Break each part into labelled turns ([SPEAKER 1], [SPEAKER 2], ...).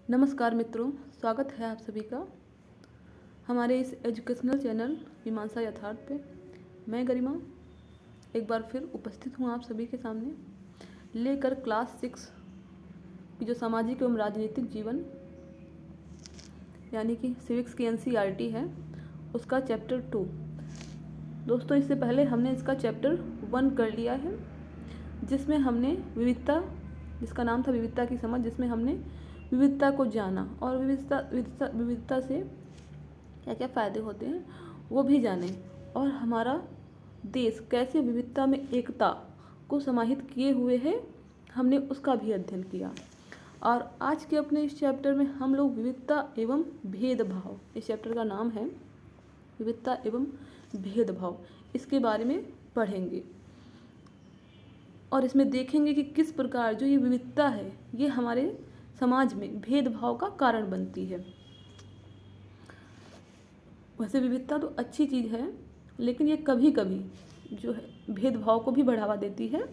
[SPEAKER 1] नमस्कार मित्रों, स्वागत है आप सभी का हमारे इस एजुकेशनल चैनल मीमांसा यथार्थ पे। मैं गरिमा एक बार फिर उपस्थित हूँ आप सभी के सामने लेकर क्लास 6 की जो सामाजिक एवं राजनीतिक जीवन यानी कि सिविक्स की एनसीईआरटी है उसका चैप्टर 2। दोस्तों, इससे पहले हमने इसका चैप्टर 1 कर लिया है जिसमें हमने विविधता, जिसका नाम था विविधता की समझ, जिसमें हमने विविधता को जाना और विविधता से क्या क्या फ़ायदे होते हैं वो भी जाने, और हमारा देश कैसे विविधता में एकता को समाहित किए हुए है हमने उसका भी अध्ययन किया। और आज के अपने इस चैप्टर में हम लोग विविधता एवं भेदभाव, इस चैप्टर का नाम है विविधता एवं भेदभाव, इसके बारे में पढ़ेंगे और इसमें देखेंगे कि किस प्रकार जो ये विविधता है ये हमारे समाज में भेदभाव का कारण बनती है। वैसे विविधता तो अच्छी चीज़ है, लेकिन ये कभी कभी जो है भेदभाव को भी बढ़ावा देती है।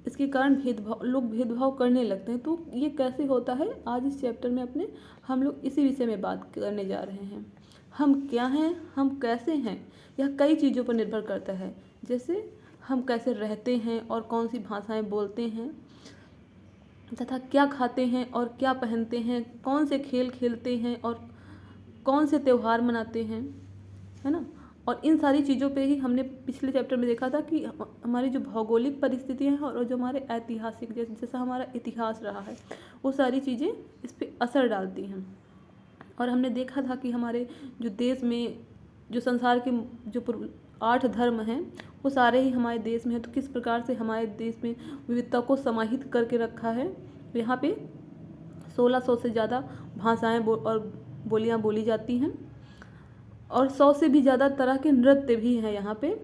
[SPEAKER 1] इसके कारण लोग भेदभाव करने लगते हैं। तो ये कैसे होता है, आज इस चैप्टर में अपने हम लोग इसी विषय में बात करने जा रहे हैं। हम क्या हैं, हम कैसे हैं, यह कई चीज़ों पर निर्भर करता है। जैसे हम कैसे रहते हैं और कौन सी भाषाएं बोलते हैं, तथा क्या खाते हैं और क्या पहनते हैं, कौन से खेल खेलते हैं और कौन से त्यौहार मनाते हैं, है ना। और इन सारी चीज़ों पे ही हमने पिछले चैप्टर में देखा था कि हमारी जो भौगोलिक परिस्थितियाँ हैं और जो हमारे ऐतिहासिक जैसा हमारा इतिहास रहा है वो सारी चीज़ें इस पर असर डालती हैं। और हमने देखा था कि हमारे जो देश में जो संसार के जो 8 धर्म हैं वो सारे ही हमारे देश में हैं। तो किस प्रकार से हमारे देश में विविधता को समाहित करके रखा है। यहाँ पे 1600 से ज़्यादा भाषाएँ और बोलियाँ बोली जाती हैं और 100 से भी ज़्यादा तरह के नृत्य भी हैं यहाँ पे।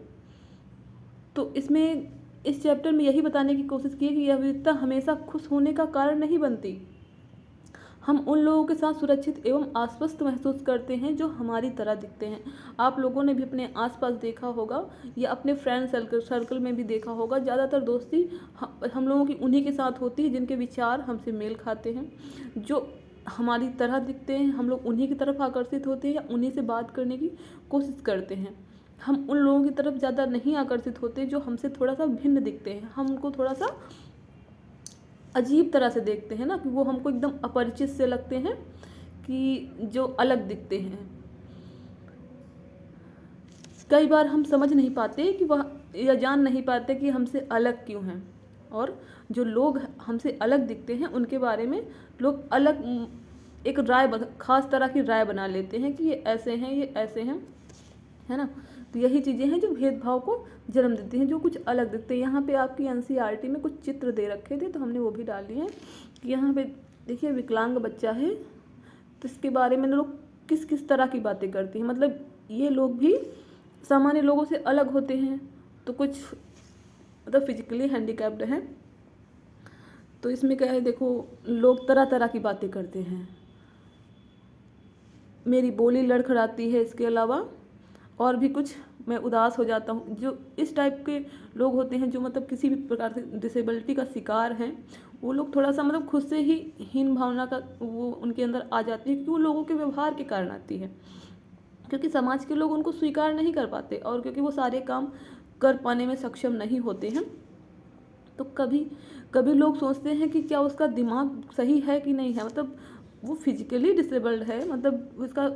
[SPEAKER 1] तो इसमें इस चैप्टर में यही बताने की कोशिश की है कि यह विविधता हमेशा खुश होने का कारण नहीं बनती। हम उन लोगों के साथ सुरक्षित एवं आश्वस्त महसूस करते हैं जो हमारी तरह दिखते हैं। आप लोगों ने भी अपने आसपास देखा होगा या अपने फ्रेंड सर्कल में भी देखा होगा, ज़्यादातर दोस्ती हम लोगों की उन्हीं के साथ होती है जिनके विचार हमसे मेल खाते हैं, जो हमारी तरह दिखते हैं। हम लोग उन्हीं की तरफ आकर्षित होते हैं या उन्हीं से बात करने की कोशिश करते हैं। हम उन लोगों की तरफ ज़्यादा नहीं आकर्षित होते जो हमसे थोड़ा सा भिन्न दिखते हैं। हम उनको थोड़ा सा अजीब तरह से देखते हैं ना, कि वो हमको एकदम अपरिचित से लगते हैं, कि जो अलग दिखते हैं। कई बार हम समझ नहीं पाते कि वह, या जान नहीं पाते कि हमसे अलग क्यों हैं। और जो लोग हमसे अलग दिखते हैं उनके बारे में लोग अलग एक खास तरह की राय बना लेते हैं कि ये ऐसे हैं, ये ऐसे हैं, है ना। तो यही चीज़ें हैं जो भेदभाव को जन्म देती हैं, जो कुछ अलग दिखते हैं। यहाँ पे आपकी एनसीईआरटी में कुछ चित्र दे रखे थे तो हमने वो भी डाल लिए हैं कि यहाँ पे देखिए विकलांग बच्चा है, तो इसके बारे में लोग किस किस तरह की बातें करती हैं। मतलब ये लोग भी सामान्य लोगों से अलग होते हैं। तो कुछ मतलब फिजिकली हैंडीकैप्ड हैं। तो इसमें क्या है, देखो लोग तरह तरह की बातें करते हैं। मेरी बोली लड़खड़ाती है, इसके अलावा और भी कुछ, मैं उदास हो जाता हूँ। जो इस टाइप के लोग होते हैं जो मतलब किसी भी प्रकार से डिसेबिलिटी का शिकार हैं, वो लोग थोड़ा सा मतलब खुद से ही हीन भावना का वो उनके अंदर आ जाती है, क्योंकि वो लोगों के व्यवहार के कारण आती है। क्योंकि समाज के लोग उनको स्वीकार नहीं कर पाते और क्योंकि वो सारे काम कर पाने में सक्षम नहीं होते हैं। तो कभी कभी लोग सोचते हैं कि क्या उसका दिमाग सही है कि नहीं है। मतलब वो फिजिकली डिसेबल्ड है, मतलब उसका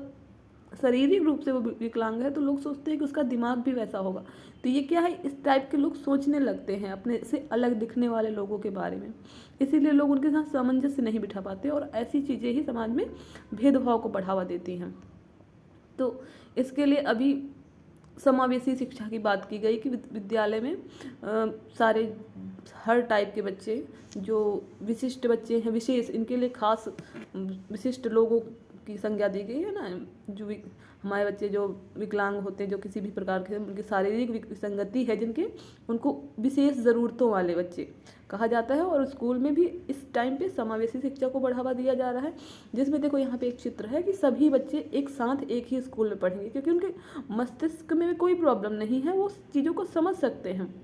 [SPEAKER 1] शारीरिक रूप से वो विकलांग है, तो लोग सोचते हैं कि उसका दिमाग भी वैसा होगा। तो ये क्या है, इस टाइप के लोग सोचने लगते हैं अपने से अलग दिखने वाले लोगों के बारे में। इसीलिए लोग उनके साथ सामंजस्य नहीं बिठा पाते और ऐसी चीज़ें ही समाज में भेदभाव को बढ़ावा देती हैं। तो इसके लिए अभी समावेशी शिक्षा की बात की गई कि विद्यालय में सारे हर टाइप के बच्चे, जो विशिष्ट बच्चे हैं, विशेष इनके लिए खास विशिष्ट लोगों की संज्ञा दी गई है ना। जो हमारे बच्चे जो विकलांग होते हैं, जो किसी भी प्रकार के उनकी शारीरिक विसंगति है जिनके, उनको विशेष ज़रूरतों वाले बच्चे कहा जाता है। और स्कूल में भी इस टाइम पे समावेशी शिक्षा को बढ़ावा दिया जा रहा है, जिसमें देखो यहाँ पे एक चित्र है कि सभी बच्चे एक साथ एक ही स्कूल में पढ़ेंगे, क्योंकि उनके मस्तिष्क में कोई प्रॉब्लम नहीं है, वो चीज़ों को समझ सकते हैं।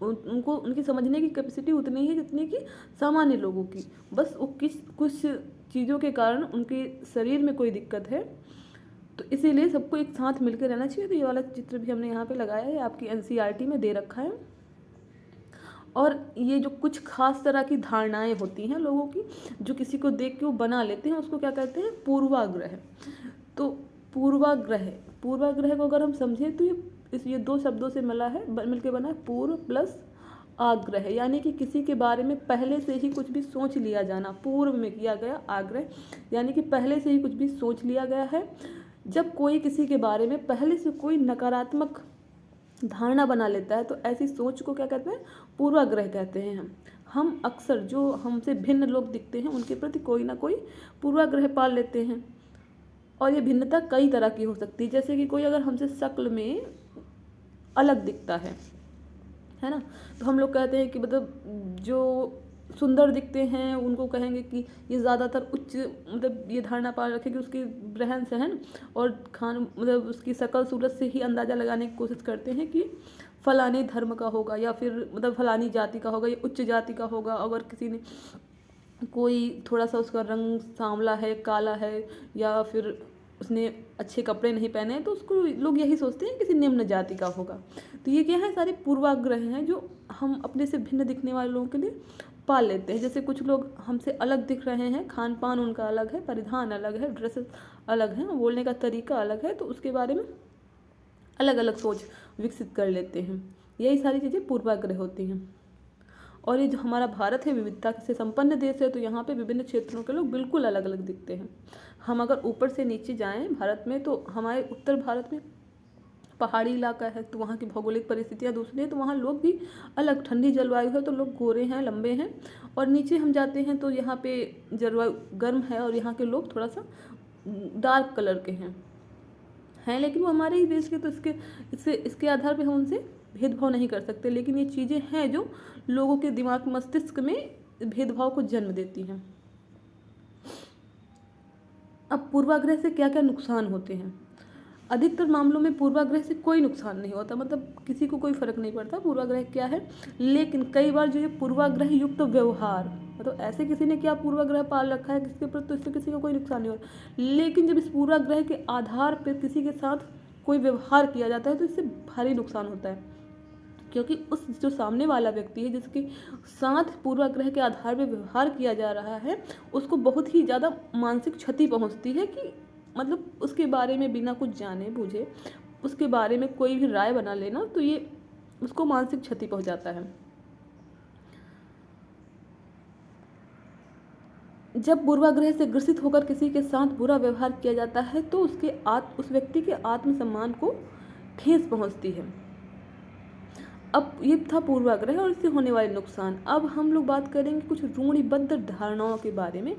[SPEAKER 1] उनकी समझने की कैपेसिटी उतनी ही जितनी कि सामान्य लोगों की, बस वो कुछ चीज़ों के कारण उनके शरीर में कोई दिक्कत है, तो इसीलिए सबको एक साथ मिलकर रहना चाहिए। तो ये वाला चित्र भी हमने यहाँ पे लगाया है, आपकी एनसीईआरटी में दे रखा है। और ये जो कुछ खास तरह की धारणाएं होती हैं लोगों की, जो किसी को देख के वो बना लेते हैं, उसको क्या कहते हैं, पूर्वाग्रह। तो पूर्वाग्रह को अगर हम समझें तो ये दो शब्दों से मिलके बना है, पूर्व प्लस आग्रह, यानी कि किसी के बारे में पहले से ही कुछ भी सोच लिया जाना। पूर्व में किया गया आग्रह, यानी कि पहले से ही कुछ भी सोच लिया गया है। जब कोई किसी के बारे में पहले से कोई नकारात्मक धारणा बना लेता है तो ऐसी सोच को क्या कहते हैं, पूर्वाग्रह कहते हैं। हम अक्सर जो हमसे भिन्न लोग दिखते हैं उनके प्रति कोई ना कोई पूर्वाग्रह पाल लेते हैं। और ये भिन्नता कई तरह की हो सकती है, जैसे कि कोई अगर हमसे शक्ल में अलग दिखता है ना, तो हम लोग कहते हैं कि मतलब जो सुंदर दिखते हैं उनको कहेंगे कि ये ज़्यादातर उच्च, मतलब ये धारणा पाल रखे कि उसकी रहन सहन और मतलब उसकी शक्ल सूरत से ही अंदाज़ा लगाने की कोशिश करते हैं कि फलाने धर्म का होगा, या फिर मतलब फलानी जाति का होगा, या उच्च जाति का होगा। अगर किसी ने कोई थोड़ा सा उसका रंग सांवला है, काला है, या फिर उसने अच्छे कपड़े नहीं पहने हैं, तो उसको लोग यही सोचते हैं किसी निम्न जाति का होगा। तो ये क्या है, सारे पूर्वाग्रह हैं जो हम अपने से भिन्न दिखने वाले लोगों के लिए पाल लेते हैं। जैसे कुछ लोग हमसे अलग दिख रहे हैं, खान पान उनका अलग है, परिधान अलग है, ड्रेसेस अलग हैं, बोलने का तरीका अलग है, तो उसके बारे में अलग अलग सोच विकसित कर लेते हैं। यही सारी चीज़ें पूर्वाग्रह होती हैं। और ये जो हमारा भारत है विविधता से संपन्न देश है, तो यहाँ पे विभिन्न क्षेत्रों के लोग बिल्कुल अलग अलग दिखते हैं। हम अगर ऊपर से नीचे जाएं भारत में, तो हमारे उत्तर भारत में पहाड़ी इलाका है, तो वहाँ की भौगोलिक परिस्थितियाँ दूसरी है, तो वहाँ लोग भी अलग, ठंडी जलवायु है तो लोग गोरे हैं, लंबे हैं। और नीचे हम जाते हैं तो यहाँ पे जलवायु गर्म है और यहाँ के लोग थोड़ा सा डार्क कलर के हैं, लेकिन वो हमारे ही देश के, तो इसके आधार पर हम उनसे भेदभाव नहीं कर सकते। लेकिन ये चीज़ें हैं जो लोगों के दिमाग मस्तिष्क में भेदभाव को जन्म देती हैं। अब पूर्वाग्रह से क्या क्या नुकसान होते हैं। अधिकतर मामलों में पूर्वाग्रह से कोई नुकसान नहीं होता, मतलब किसी को कोई फर्क नहीं पड़ता पूर्वाग्रह क्या है। लेकिन कई बार जो ये पूर्वाग्रह युक्त व्यवहार, मतलब ऐसे किसी ने क्या पूर्वाग्रह पाल रखा है किसके प्रति, तो इससे किसी को कोई नुकसान नहीं होता। लेकिन जब इस पूर्वाग्रह के आधार पर किसी के साथ कोई व्यवहार किया जाता है तो इससे भारी नुकसान होता है, क्योंकि उस जो सामने वाला व्यक्ति है जिसके साथ पूर्वाग्रह के आधार पर व्यवहार किया जा रहा है, उसको बहुत ही ज़्यादा मानसिक क्षति पहुंचती है, कि मतलब उसके बारे में बिना कुछ जाने बूझे उसके बारे में कोई भी राय बना लेना, तो ये उसको मानसिक क्षति पहुंचाता है। जब पूर्वाग्रह से ग्रसित होकर किसी के साथ बुरा व्यवहार किया जाता है तो उस व्यक्ति के आत्मसम्मान को ठेस पहुंचती है। अब ये था पूर्वाग्रह और इससे होने वाले नुकसान। अब हम लोग बात करेंगे कुछ रूढ़िबद्ध धारणाओं के बारे में।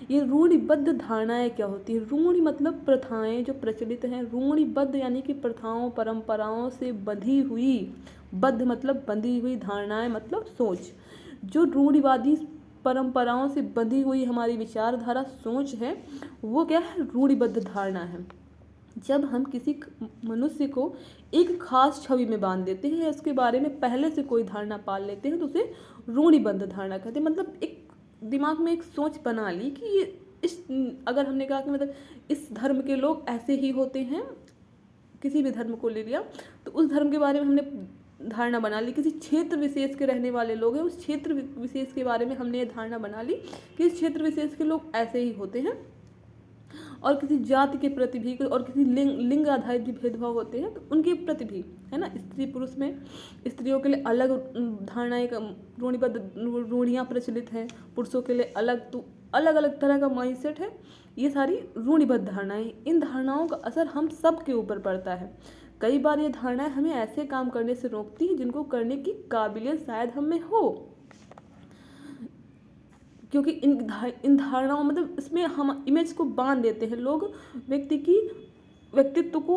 [SPEAKER 1] ये रूढ़िबद्ध धारणाएं क्या होती हैं। रूढ़ि मतलब प्रथाएं जो प्रचलित हैं, रूढ़िबद्ध यानी कि प्रथाओं परंपराओं से बंधी हुई, बद्ध मतलब बंधी हुई, धारणाएं मतलब सोच। जो रूढ़िवादी परंपराओं से बंधी हुई हमारी विचारधारा सोच है, वो क्या है, रूढ़िबद्ध धारणा है। जब हम किसी मनुष्य को एक खास छवि में बांध देते हैं, इसके बारे में पहले से कोई धारणा पाल लेते हैं, तो उसे रूढ़िबद्ध धारणा कहते हैं। मतलब एक दिमाग में एक सोच बना ली कि अगर हमने कहा कि मतलब इस धर्म के लोग ऐसे ही होते हैं, किसी भी धर्म को ले लिया तो उस धर्म के बारे में हमने धारणा बना ली। किसी क्षेत्र विशेष के रहने वाले लोग हैं, उस क्षेत्र विशेष के बारे में हमने ये धारणा बना ली कि इस क्षेत्र विशेष के लोग ऐसे ही होते हैं। और किसी जाति के प्रति भी और किसी लिंग आधारित भी भेदभाव होते हैं, तो उनके प्रति भी, है ना, स्त्री पुरुष में स्त्रियों के लिए अलग धारणाएं, रूढ़ियाँ प्रचलित हैं, पुरुषों के लिए अलग, तो अलग अलग तरह का माइंडसेट है। ये सारी रूढ़िबद्ध धारणाएं, इन धारणाओं का असर हम सब के ऊपर पड़ता है। कई बार ये धारणाएं हमें ऐसे काम करने से रोकती हैं जिनको करने की काबिलियत शायद हम में हो, क्योंकि इन धारणाओं मतलब इसमें हम इमेज को बांध देते हैं। लोग व्यक्तित्व को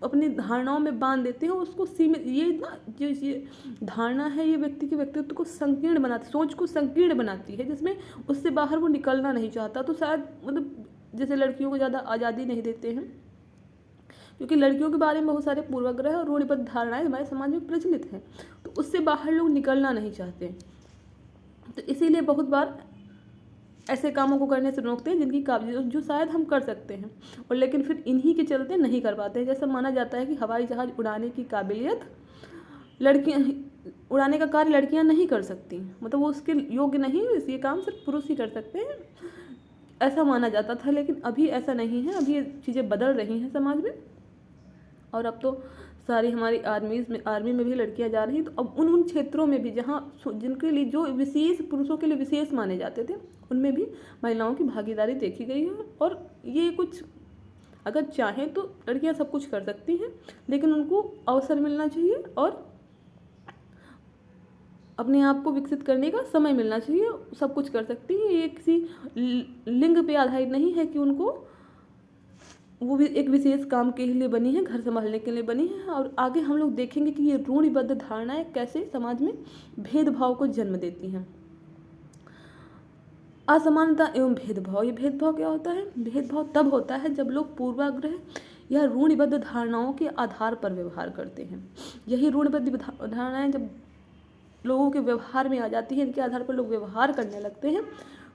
[SPEAKER 1] अपनी धारणाओं में बांध देते हैं, उसको सीमित, ये धारणा है, ये व्यक्ति के व्यक्तित्व को संकीर्ण बनाती, सोच को संकीर्ण बनाती है, जिसमें उससे बाहर वो निकलना नहीं चाहता। तो शायद मतलब जैसे लड़कियों को ज़्यादा आज़ादी नहीं देते हैं, क्योंकि लड़कियों के बारे में बहुत सारे पूर्वाग्रह और रूढ़िबद्ध धारणाएं हमारे समाज में प्रचलित हैं, तो उससे बाहर लोग निकलना नहीं चाहते। तो इसीलिए बहुत बार ऐसे कामों को करने से रोकते हैं जिनकी काबिलियत जो शायद हम कर सकते हैं, और लेकिन फिर इन्हीं के चलते नहीं कर पाते हैं। जैसा माना जाता है कि हवाई जहाज़ उड़ाने की काबिलियत लड़कियां उड़ाने का कार्य लड़कियां नहीं कर सकती, मतलब वो उसके योग्य नहीं, ये काम सिर्फ पुरुष ही कर सकते हैं, ऐसा माना जाता था। लेकिन अभी ऐसा नहीं है, अभी ये चीज़ें बदल रही हैं समाज में, और अब तो सारी हमारी आर्मी में भी लड़कियां जा रही हैं। तो अब उन क्षेत्रों में भी जहाँ जिनके लिए जो विशेष पुरुषों के लिए विशेष माने जाते थे, उनमें भी महिलाओं की भागीदारी देखी गई है। और ये कुछ अगर चाहें तो लड़कियां सब कुछ कर सकती हैं, लेकिन उनको अवसर मिलना चाहिए और अपने आप को विकसित करने का समय मिलना चाहिए। सब कुछ कर सकती है, ये किसी लिंग पे आधारित नहीं है कि उनको वो भी एक विशेष काम के लिए बनी है, घर संभालने के लिए बनी है। और आगे हम लोग देखेंगे कि ये रूढ़िबद्ध धारणाएं कैसे समाज में भेदभाव को जन्म देती हैं। असमानता एवं भेदभाव, ये भेदभाव क्या होता है? भेदभाव तब होता है जब लोग पूर्वाग्रह या रूढ़िबद्ध धारणाओं के आधार पर व्यवहार करते हैं। यही रूढ़िबद्ध धारणाएं जब लोगों के व्यवहार में आ जाती है, इनके आधार पर लोग व्यवहार करने लगते हैं,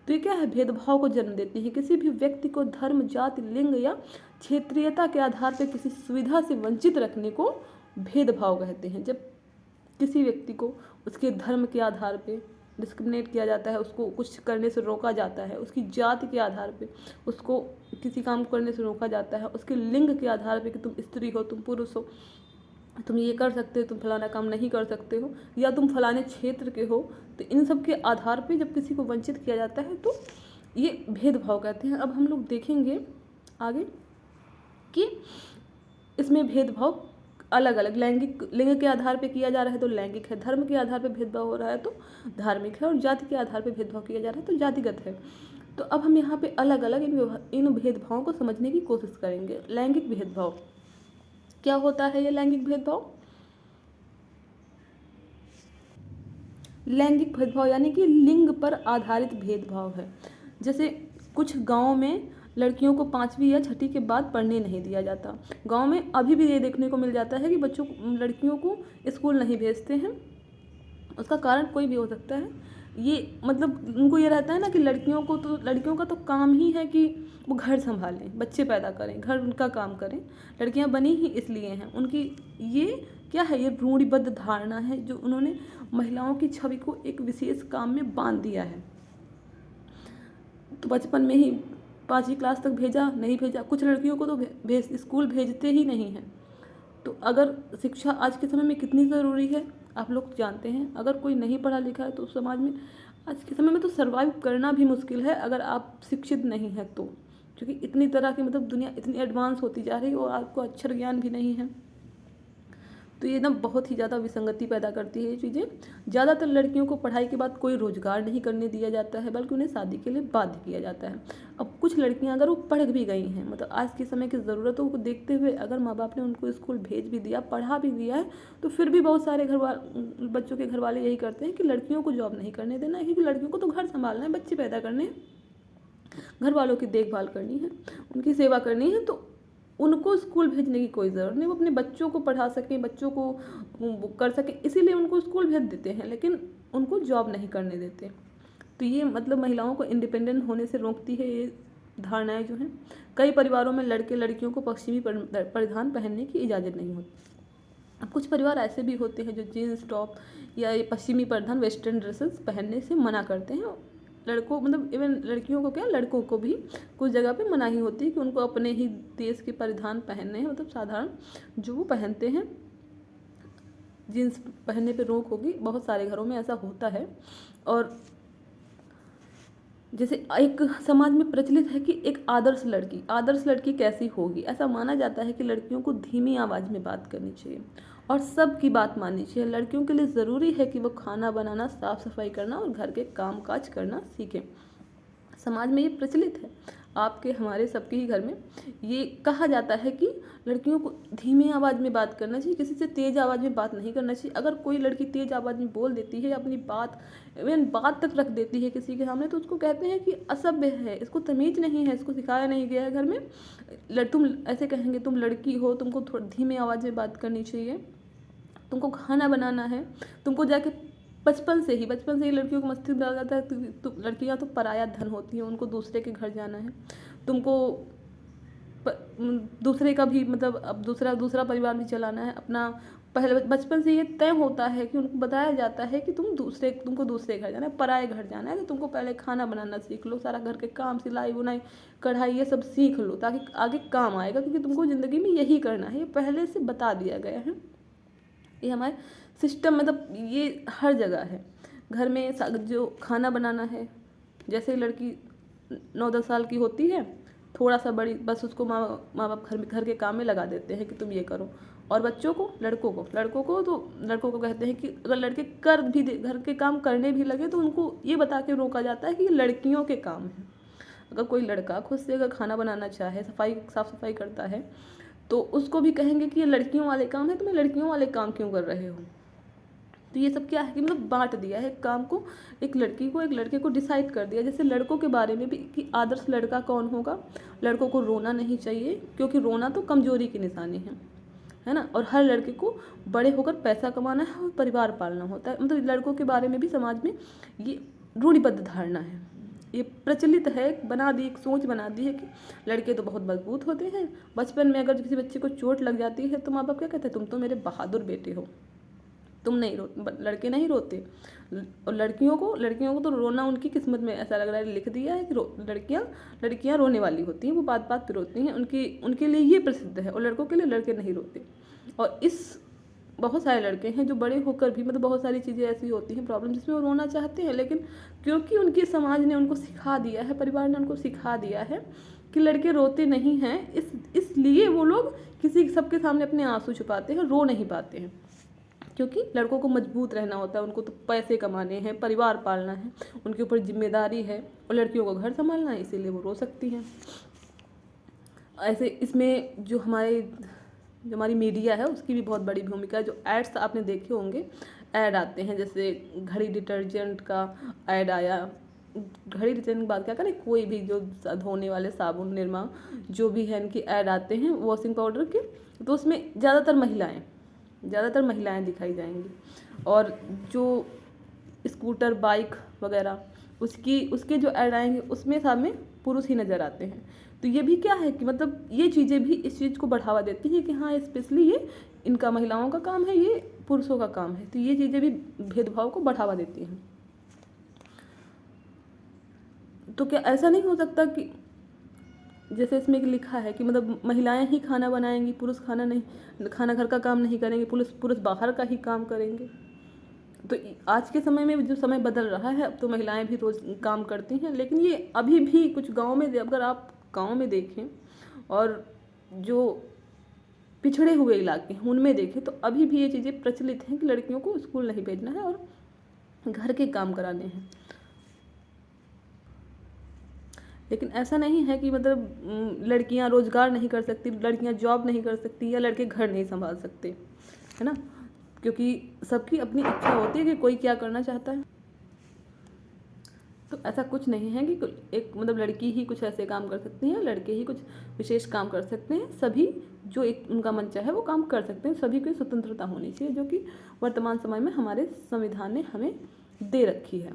[SPEAKER 1] तो ये क्या है? भेदभाव को जन्म देती है। किसी भी व्यक्ति को धर्म, जाति, लिंग या क्षेत्रीयता के आधार पर किसी सुविधा से वंचित रखने को भेदभाव कहते हैं। जब किसी व्यक्ति को उसके धर्म के आधार पर डिस्क्रिमिनेट किया जाता है, उसको कुछ करने से रोका जाता है, उसकी जाति के आधार पे उसको किसी काम करने से रोका जाता है, उसके लिंग के आधार पे कि तुम स्त्री हो, तुम पुरुष हो, तुम ये कर सकते हो, तुम फलाना काम नहीं कर सकते हो, या तुम फलाने क्षेत्र के हो, तो इन सब के आधार पे जब किसी को वंचित किया जाता है तो ये भेदभाव कहते हैं। अब हम लोग देखेंगे आगे कि इसमें भेदभाव अलग अलग लैंगिक लिंग के आधार पे किया जा रहा है तो लैंगिक है, धर्म के आधार पे भेदभाव हो रहा है तो धार्मिक है, और जाति के आधार पे भेदभाव किया जा रहा है तो जातिगत है। तो अब हम यहाँ पे अलग अलग इन भेदभावों को समझने की कोशिश करेंगे। लैंगिक भेदभाव क्या होता है? ये लैंगिक भेदभाव, लैंगिक भेदभाव यानी कि लिंग पर आधारित भेदभाव है। जैसे कुछ गाँव में लड़कियों को 5वीं या 6ठी के बाद पढ़ने नहीं दिया जाता। गांव में अभी भी ये देखने को मिल जाता है कि लड़कियों को स्कूल नहीं भेजते हैं। उसका कारण कोई भी हो सकता है। ये मतलब उनको ये रहता है ना कि लड़कियों का तो काम ही है कि वो घर संभालें, बच्चे पैदा करें, घर उनका काम करें। लड़कियां बनी ही इसलिए हैं। उनकी ये क्या है? ये रूढ़िबद्ध धारणा है जो उन्होंने महिलाओं की छवि को एक विशेष काम में बांध दिया है। तो बचपन में ही 5वीं क्लास तक भेजा, नहीं भेजा, कुछ लड़कियों को तो स्कूल भेजते ही नहीं हैं। तो अगर शिक्षा आज के समय में कितनी ज़रूरी है आप लोग जानते हैं। अगर कोई नहीं पढ़ा लिखा है तो समाज में आज के समय में तो सर्वाइव करना भी मुश्किल है अगर आप शिक्षित नहीं हैं तो, क्योंकि इतनी तरह की मतलब दुनिया इतनी एडवांस होती जा रही है और आपको अक्षर ज्ञान भी नहीं है। तो ये ना बहुत ही ज़्यादा विसंगति पैदा करती है ये चीज़ें। ज़्यादातर लड़कियों को पढ़ाई के बाद कोई रोज़गार नहीं करने दिया जाता है, बल्कि उन्हें शादी के लिए बाध्य किया जाता है। अब कुछ लड़कियां अगर वो पढ़ भी गई हैं, मतलब आज के समय की ज़रूरतों को देखते हुए अगर माँ बाप ने उनको स्कूल भेज भी दिया, पढ़ा भी दिया है, तो फिर भी बहुत सारे बच्चों के घर वाले यही करते हैं कि लड़कियों को जॉब नहीं करने देना है, क्योंकि लड़कियों को तो घर संभालना है, बच्चे पैदा करने हैं, घर वालों की देखभाल करनी है, उनकी सेवा करनी है। तो उनको स्कूल भेजने की कोई ज़रूरत नहीं। वो अपने बच्चों को पढ़ा सकें, बच्चों को कर सकें, इसीलिए उनको स्कूल भेज देते हैं, लेकिन उनको जॉब नहीं करने देते। तो ये मतलब महिलाओं को इंडिपेंडेंट होने से रोकती है ये धारणाएं जो हैं। कई परिवारों में लड़के लड़कियों को पश्चिमी परिधान पहनने की इजाज़त नहीं होती। अब कुछ परिवार ऐसे भी होते हैं जो जीन्स टॉप या ये पश्चिमी परिधान वेस्टर्न ड्रेसेस पहनने से मना करते हैं। लड़कों मतलब इवन लड़कियों को क्या, लड़कों को भी कुछ जगह पे मनाही होती है कि उनको अपने ही देश के परिधान पहनने हैं, मतलब साधारण जो वो पहनते हैं। जीन्स पहनने पे रोक होगी, बहुत सारे घरों में ऐसा होता है। और जैसे एक समाज में प्रचलित है कि एक आदर्श लड़की कैसी होगी। ऐसा माना जाता है कि लड़कियों को धीमी आवाज़ में बात करनी चाहिए और सबकी बात माननी चाहिए। लड़कियों के लिए ज़रूरी है कि वो खाना बनाना, साफ़ सफाई करना और घर के काम काज करना सीखें। समाज में ये प्रचलित है, आपके हमारे सबके ही घर में ये कहा जाता है कि लड़कियों को धीमी आवाज़ में बात करना चाहिए, किसी से तेज़ आवाज़ में बात नहीं करना चाहिए। अगर कोई लड़की तेज़ आवाज़ में बोल देती है या अपनी बात इवन बात तक रख देती है किसी के सामने, तो उसको कहते हैं कि असभ्य है, इसको तमीज़ नहीं है, इसको सिखाया नहीं गया है घर में। तुम ऐसे कहेंगे, तुम लड़की हो, तुमको थोड़ी धीमी आवाज़ में बात करनी चाहिए, तुमको खाना बनाना है, तुमको जाके बचपन से ही लड़कियों को मस्तिष्क में डाला जाता है तो लड़कियां तो पराया धन होती हैं, उनको दूसरे के घर जाना है, तुमको दूसरे का भी मतलब अब दूसरा दूसरा परिवार भी चलाना है अपना। पहले बचपन से ये तय होता है कि उनको बताया जाता है कि तुमको दूसरे घर जाना है, पराए घर जाना है, तो तुमको पहले खाना बनाना सीख लो, सारा घर के काम, सिलाई बुनाई कढ़ाई ये सब सीख लो ताकि आगे काम आएगा, क्योंकि तुमको ज़िंदगी में यही करना है, ये पहले से बता दिया गया है। ये हमारे सिस्टम मतलब ये हर जगह है। घर में जो खाना बनाना है, जैसे लड़की 9-10 साल की होती है, थोड़ा सा बड़ी बस उसको माँ बाप घर के काम में लगा देते हैं कि तुम ये करो। और बच्चों को लड़कों को कहते हैं कि अगर लड़के कर भी दे घर के काम करने भी लगे तो उनको ये बता के रोका जाता है कि ये लड़कियों के काम है। अगर कोई लड़का खुद से अगर खाना बनाना चाहे, साफ़ सफाई करता है, तो उसको भी कहेंगे कि ये लड़कियों वाले काम है, तुम्हें लड़कियों वाले काम क्यों कर रहे हो। तो ये सब क्या है कि मतलब बांट दिया है काम को, एक लड़की को एक लड़के को डिसाइड कर दिया। जैसे लड़कों के बारे में भी कि आदर्श लड़का कौन होगा, लड़कों को रोना नहीं चाहिए क्योंकि रोना तो कमजोरी की निशानी है ना। और हर लड़के को बड़े होकर पैसा कमाना है और परिवार पालना होता है। मतलब लड़कों के बारे में भी समाज में ये रूढ़िबद्ध धारणा है, ये प्रचलित है, एक सोच बना दी है कि लड़के तो बहुत मजबूत होते हैं। बचपन में अगर किसी बच्चे को चोट लग जाती है तो माँ बाप क्या कहते हैं, तुम तो मेरे बहादुर बेटे हो, तुम नहीं रो, लड़के नहीं रोते। और लड़कियों को तो रोना उनकी किस्मत में ऐसा लग रहा है, लिख दिया है कि लड़कियां रोने वाली होती हैं, वो बात पे रोती हैं, उनके लिए ये प्रसिद्ध है। और लड़कों के लिए लड़के नहीं रोते। और बहुत सारे लड़के हैं जो बड़े होकर भी मतलब बहुत सारी चीज़ें ऐसी होती हैं प्रॉब्लम जिसमें वो रोना चाहते हैं, लेकिन क्योंकि उनकी समाज ने उनको सिखा दिया है, परिवार ने उनको सिखा दिया है कि लड़के रोते नहीं हैं, इसलिए वो लोग सबके सामने अपने आंसू छुपाते हैं, रो नहीं पाते हैं। क्योंकि लड़कों को मजबूत रहना होता है, उनको तो पैसे कमाने हैं, परिवार पालना है, उनके ऊपर जिम्मेदारी है, और लड़कियों को घर संभालना है, इसीलिए वो रो सकती हैं। ऐसे इसमें जो हमारी मीडिया है उसकी भी बहुत बड़ी भूमिका है। जो एड्स आपने देखे होंगे, ऐड आते हैं, जैसे घड़ी डिटर्जेंट का ऐड आया, घड़ी डिटर्जेंट की बात क्या करें, कोई भी जो धोने वाले साबुन, निरमा जो भी है, इनकी ऐड आते हैं वॉशिंग पाउडर के, तो उसमें ज़्यादातर महिलाएं दिखाई जाएंगी। और जो स्कूटर, बाइक वगैरह उसके जो ऐड आएंगे उसमें सामने पुरुष ही नज़र आते हैं। तो ये भी क्या है कि मतलब ये चीज़ें भी इस चीज़ को बढ़ावा देती हैं कि हाँ स्पेशली ये इनका महिलाओं का काम है, ये पुरुषों का काम है। तो ये चीज़ें भी भेदभाव को बढ़ावा देती हैं। तो क्या ऐसा नहीं हो सकता कि जैसे इसमें लिखा है कि मतलब महिलाएं ही खाना बनाएंगी, पुरुष खाना घर का काम नहीं करेंगे, पुरुष बाहर का ही काम करेंगे। तो आज के समय में जो समय बदल रहा है, अब तो महिलाएं भी रोज़ काम करती हैं, लेकिन ये अभी भी कुछ गाँव में, अगर आप गाँव में देखें और जो पिछड़े हुए इलाके हैं उनमें देखें, तो अभी भी ये चीज़ें प्रचलित हैं कि लड़कियों को स्कूल नहीं भेजना है और घर के काम कराने हैं। लेकिन ऐसा नहीं है कि मतलब लड़कियां रोज़गार नहीं कर सकती, लड़कियां जॉब नहीं कर सकती, या लड़के घर नहीं संभाल सकते, है ना। क्योंकि सबकी अपनी इच्छा होती है कि कोई क्या करना चाहता है। तो ऐसा कुछ नहीं है कि एक मतलब लड़की ही कुछ ऐसे काम कर सकती हैं, लड़के ही कुछ विशेष काम कर सकते हैं। सभी जो एक उनका मन चाहे वो काम कर सकते हैं। सभी को स्वतंत्रता होनी चाहिए, जो कि वर्तमान समय में हमारे संविधान ने हमें दे रखी है।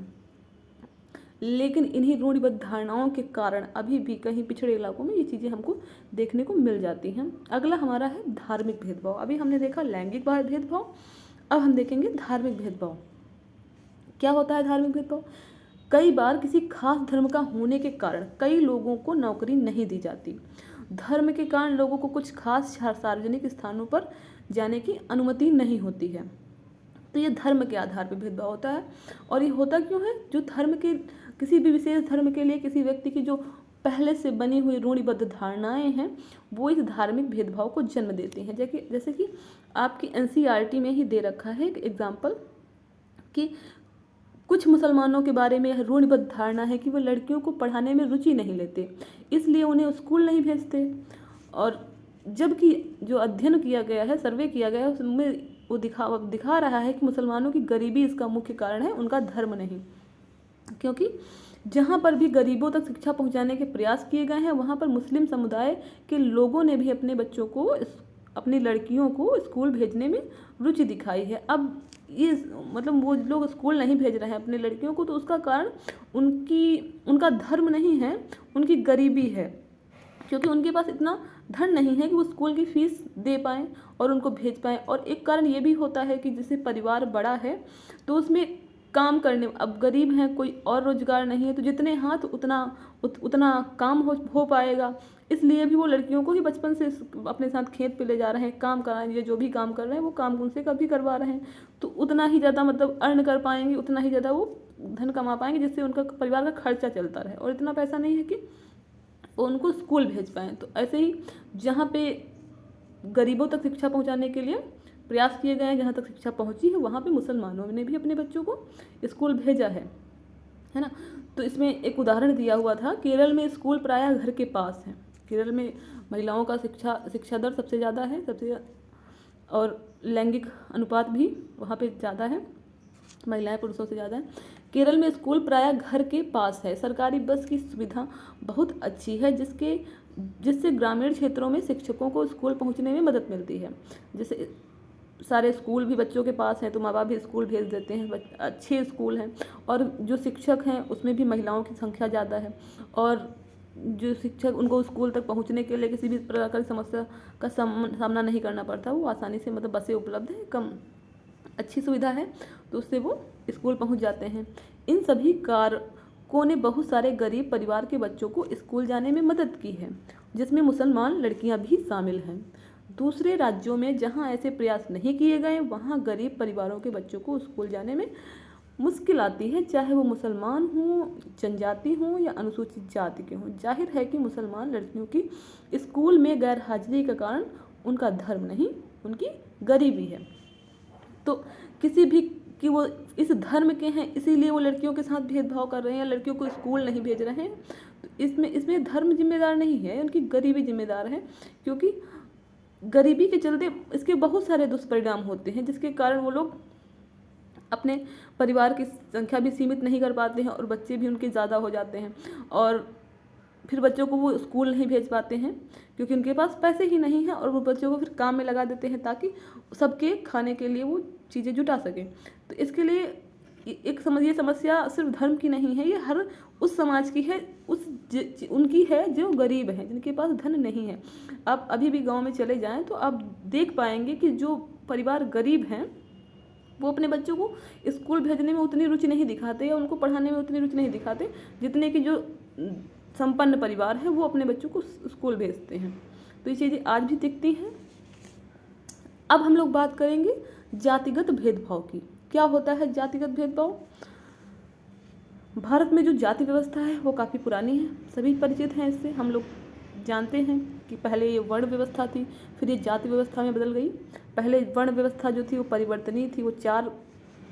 [SPEAKER 1] लेकिन इन्हीं रूढ़िबद्ध धारणाओं के कारण अभी भी कहीं पिछड़े इलाकों में ये चीज़ें हमको देखने को मिल जाती हैं। अगला हमारा है धार्मिक भेदभाव। अभी हमने देखा लैंगिक भेदभाव, अब हम देखेंगे धार्मिक भेदभाव। क्या होता है धार्मिक भेदभाव? कई बार किसी खास धर्म का होने के कारण कई लोगों को नौकरी नहीं दी जाती। धर्म के कारण लोगों को कुछ खास सार्वजनिक स्थानों पर जाने की अनुमति नहीं होती है। तो ये धर्म के आधार पर भेदभाव होता है। और ये होता क्यों है? जो धर्म के किसी भी विशेष धर्म के लिए किसी व्यक्ति की जो पहले से बनी हुई रूढ़िबद्ध धारणाएं हैं, वो इस धार्मिक भेदभाव को जन्म देती हैं। जैसे कि आपकी एनसीईआरटी में ही दे रखा है एक एग्जाम्पल कि कुछ मुसलमानों के बारे में रूढ़िबद्ध धारणा है कि वो लड़कियों को पढ़ाने में रुचि नहीं लेते, इसलिए उन्हें स्कूल नहीं भेजते। और जबकि जो अध्ययन किया गया है, सर्वे किया गया है, उसमें वो दिखा रहा है कि मुसलमानों की गरीबी इसका मुख्य कारण है, उनका धर्म नहीं। क्योंकि जहाँ पर भी गरीबों तक शिक्षा पहुँचाने के प्रयास किए गए हैं, वहाँ पर मुस्लिम समुदाय के लोगों ने भी अपने बच्चों को, अपनी लड़कियों को स्कूल भेजने में रुचि दिखाई है। अब ये मतलब वो लोग स्कूल नहीं भेज रहे हैं अपनी लड़कियों को, तो उसका कारण उनका धर्म नहीं है, उनकी गरीबी है। क्योंकि उनके पास इतना धन नहीं है कि वो स्कूल की फीस दे पाएँ और उनको भेज पाएँ। और एक कारण ये भी होता है कि जैसे परिवार बड़ा है तो उसमें काम करने, अब गरीब हैं, कोई और रोजगार नहीं है, तो जितने हाथ उतना काम हो पाएगा। इसलिए भी वो लड़कियों को ही बचपन से अपने साथ खेत पे ले जा रहे हैं, काम कराएं, ये जो भी काम कर रहे हैं वो काम उनसे कभी करवा रहे हैं, तो उतना ही ज़्यादा मतलब अर्न कर पाएंगे, उतना ही ज़्यादा वो धन कमा पाएंगे, जिससे उनका परिवार का खर्चा चलता रहे। और इतना पैसा नहीं है कि वो उनको स्कूल भेज पाएँ। तो ऐसे ही जहाँ पे गरीबों तक शिक्षा पहुँचाने के लिए प्रयास किए गए हैं, जहाँ तक शिक्षा पहुँची है वहाँ पे मुसलमानों ने भी अपने बच्चों को स्कूल भेजा है ना। तो इसमें एक उदाहरण दिया हुआ था, केरल में स्कूल प्रायः घर के पास है। केरल में महिलाओं का शिक्षा दर सबसे ज़्यादा है, और लैंगिक अनुपात भी वहाँ पे ज़्यादा है, महिलाएं पुरुषों से ज़्यादा है। केरल में स्कूल प्रायः घर के पास है, सरकारी बस की सुविधा बहुत अच्छी है, जिससे ग्रामीण क्षेत्रों में शिक्षकों को स्कूल पहुंचने में मदद मिलती है। जैसे सारे स्कूल भी बच्चों के पास हैं तो माँ बाप भी स्कूल भेज देते हैं, अच्छे स्कूल हैं, और जो शिक्षक हैं उसमें भी महिलाओं की संख्या ज़्यादा है, और जो शिक्षक उनको स्कूल तक पहुंचने के लिए किसी भी प्रकार की समस्या का सामना नहीं करना पड़ता, वो आसानी से मतलब बसें उपलब्ध है, कम अच्छी सुविधा है, तो उससे वो स्कूल पहुंच जाते हैं। इन सभी कारकों ने बहुत सारे गरीब परिवार के बच्चों को स्कूल जाने में मदद की है, जिसमें मुसलमान लड़कियां भी शामिल हैं। दूसरे राज्यों में जहां ऐसे प्रयास नहीं किए गए, वहां गरीब परिवारों के बच्चों को स्कूल जाने में मुश्किल आती है, चाहे वो मुसलमान हों, जनजाति हों या अनुसूचित जाति के हों। जाहिर है कि मुसलमान लड़कियों की स्कूल में गैर हाजिरी का कारण उनका धर्म नहीं, उनकी गरीबी है। तो किसी भी कि वो इस धर्म के हैं इसीलिए वो लड़कियों के साथ भेदभाव कर रहे हैं या लड़कियों को स्कूल नहीं भेज रहे हैं, तो इसमें धर्म जिम्मेदार नहीं है, उनकी गरीबी जिम्मेदार है। क्योंकि गरीबी के चलते इसके बहुत सारे दुष्परिणाम होते हैं, जिसके कारण वो लोग अपने परिवार की संख्या भी सीमित नहीं कर पाते हैं और बच्चे भी उनके ज़्यादा हो जाते हैं, और फिर बच्चों को वो स्कूल नहीं भेज पाते हैं क्योंकि उनके पास पैसे ही नहीं हैं, और वो बच्चों को फिर काम में लगा देते हैं ताकि सबके खाने के लिए वो चीज़ें जुटा सकें। तो इसके लिए ये समस्या सिर्फ धर्म की नहीं है, ये हर उस समाज की है, उनकी है जो गरीब हैं, जिनके पास धन नहीं है। आप अभी भी गांव में चले जाएं तो आप देख पाएंगे कि जो परिवार गरीब हैं वो अपने बच्चों को स्कूल भेजने में उतनी रुचि नहीं दिखाते या उनको पढ़ाने में उतनी रुचि नहीं दिखाते जितने कि जो संपन्न परिवार है वो अपने बच्चों को स्कूल भेजते हैं। तो ये चीज़ें आज भी दिखती हैं। अब हम लोग बात करेंगे जातिगत भेदभाव की। क्या होता है जातिगत भेदभाव? भारत में जो जाति व्यवस्था है वो काफ़ी पुरानी है, सभी परिचित हैं इससे। हम लोग जानते हैं कि पहले ये वर्ण व्यवस्था थी, फिर ये जाति व्यवस्था में बदल गई। पहले वर्ण व्यवस्था जो थी वो परिवर्तनीय थी, वो 4